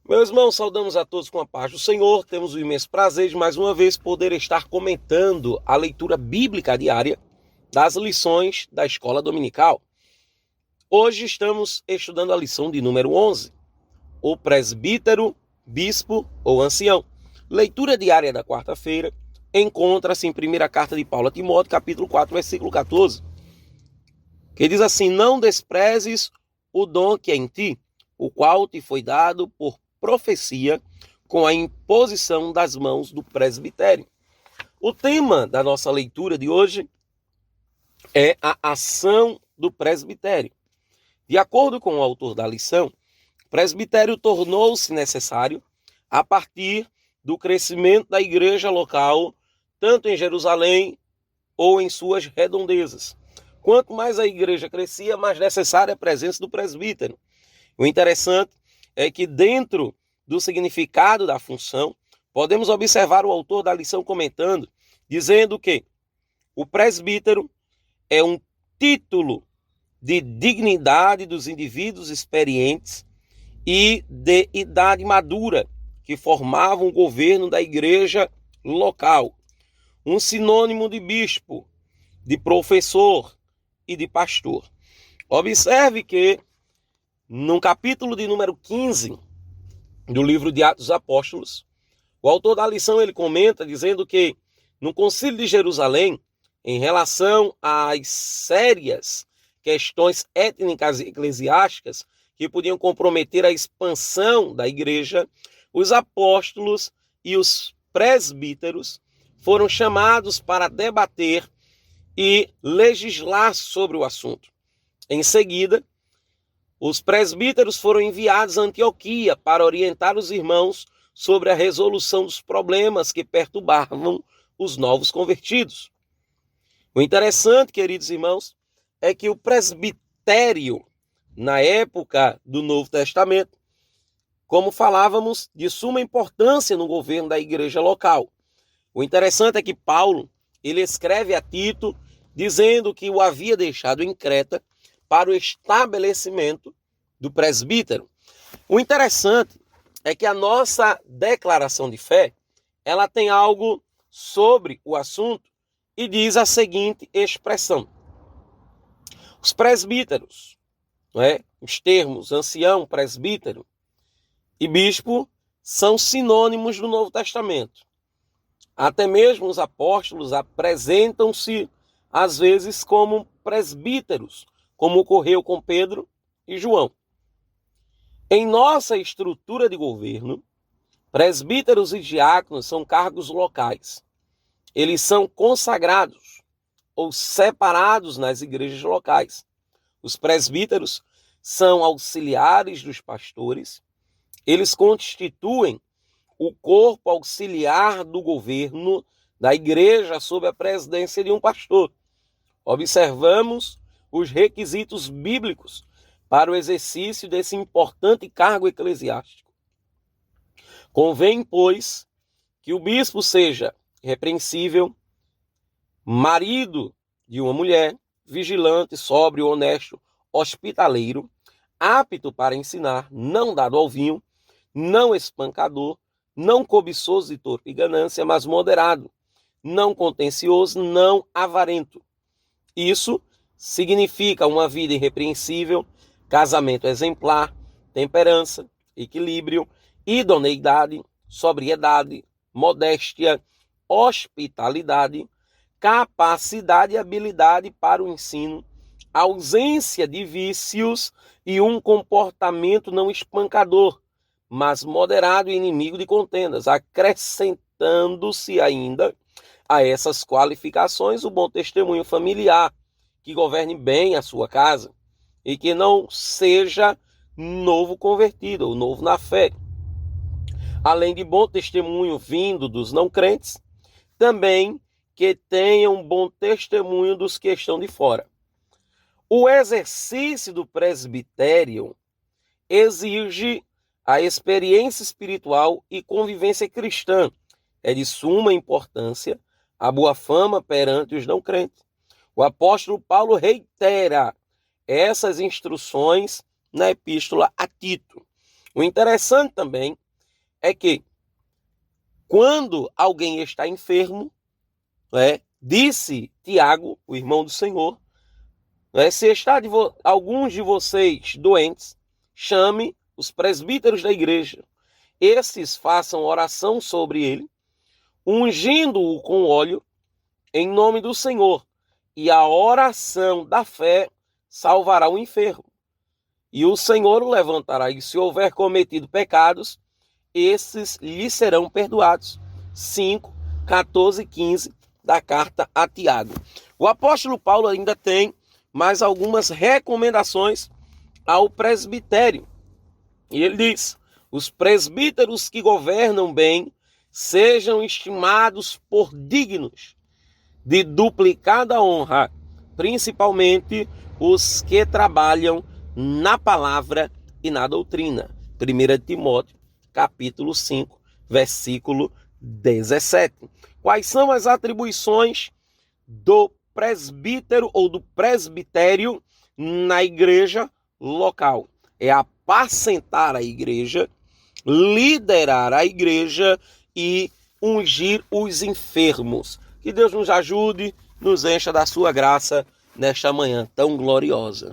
Meus irmãos, saudamos a todos com a paz do Senhor. Temos o imenso prazer de mais uma vez poder estar comentando a leitura bíblica diária das lições da escola dominical. Hoje estamos estudando a lição de número 11, o presbítero, bispo ou ancião. Leitura diária da quarta-feira encontra-se em primeira carta de Paulo a Timóteo, capítulo 4, versículo 14, que diz assim: não desprezes o dom que é em ti, o qual te foi dado por profecia com a imposição das mãos do presbitério. O tema da nossa leitura de hoje é a ação do presbitério. De acordo com o autor da lição, o presbitério tornou-se necessário a partir do crescimento da igreja local, tanto em Jerusalém ou em suas redondezas. Quanto mais a igreja crescia, mais necessária a presença do presbítero. O interessante é que dentro do significado da função, podemos observar o autor da lição comentando, dizendo que o presbítero é um título de dignidade dos indivíduos experientes e de idade madura que formavam o governo da igreja local. Um sinônimo de bispo, de professor e de pastor. Observe que no capítulo de número 15 do livro de Atos dos Apóstolos, o autor da lição ele comenta dizendo que no Concílio de Jerusalém, em relação às sérias questões étnicas e eclesiásticas que podiam comprometer a expansão da igreja, os apóstolos e os presbíteros foram chamados para debater e legislar sobre o assunto. Em seguida, os presbíteros foram enviados a Antioquia para orientar os irmãos sobre a resolução dos problemas que perturbavam os novos convertidos. O interessante, queridos irmãos, é que o presbitério, na época do Novo Testamento, como falávamos, de suma importância no governo da igreja local. O interessante é que Paulo, ele escreve a Tito, dizendo que o havia deixado em Creta para o estabelecimento do presbítero. O interessante é que a nossa declaração de fé, ela tem algo sobre o assunto e diz a seguinte expressão: os presbíteros, não é? Os termos ancião, presbítero e bispo são sinônimos do Novo Testamento. Até mesmo os apóstolos apresentam-se às vezes como presbíteros, como ocorreu com Pedro e João. Em nossa estrutura de governo, presbíteros e diáconos são cargos locais. Eles são consagrados ou separados nas igrejas locais. Os presbíteros são auxiliares dos pastores. Eles constituem o corpo auxiliar do governo da igreja sob a presidência de um pastor. Observamos os requisitos bíblicos para o exercício desse importante cargo eclesiástico. Convém, pois, que o bispo seja repreensível, marido de uma mulher, vigilante, sóbrio, honesto, hospitaleiro, apto para ensinar, não dado ao vinho, não espancador, não cobiçoso de torpe ganância, mas moderado, não contencioso, não avarento. Isso significa uma vida irrepreensível, casamento exemplar, temperança, equilíbrio, idoneidade, sobriedade, modéstia, hospitalidade, capacidade e habilidade para o ensino, ausência de vícios e um comportamento não espancador, mas moderado e inimigo de contendas, acrescentando-se ainda a essas qualificações o bom testemunho familiar, que governe bem a sua casa e que não seja novo convertido ou novo na fé. Além de bom testemunho vindo dos não crentes, também que tenha um bom testemunho dos que estão de fora. O exercício do presbitério exige a experiência espiritual e convivência cristã. É de suma importância a boa fama perante os não crentes. O apóstolo Paulo reitera essas instruções na epístola a Tito. O interessante também é que quando alguém está enfermo, disse Tiago, o irmão do Senhor, se está alguns de vocês doentes, chame os presbíteros da igreja. Esses façam oração sobre ele, ungindo-o com óleo, em nome do Senhor. E a oração da fé salvará o enfermo. E o Senhor o levantará. E se houver cometido pecados, esses lhe serão perdoados. 5, 14 e 15 da carta a Tiago. O apóstolo Paulo ainda tem mais algumas recomendações ao presbitério. E ele diz: os presbíteros que governam bem sejam estimados por dignos de duplicada honra, principalmente os que trabalham na palavra e na doutrina. 1 Timóteo, capítulo 5, versículo 17. Quais são as atribuições do presbítero ou do presbitério na igreja local? É apacentar a igreja, liderar a igreja e ungir os enfermos. Que Deus nos ajude, nos encha da sua graça nesta manhã tão gloriosa.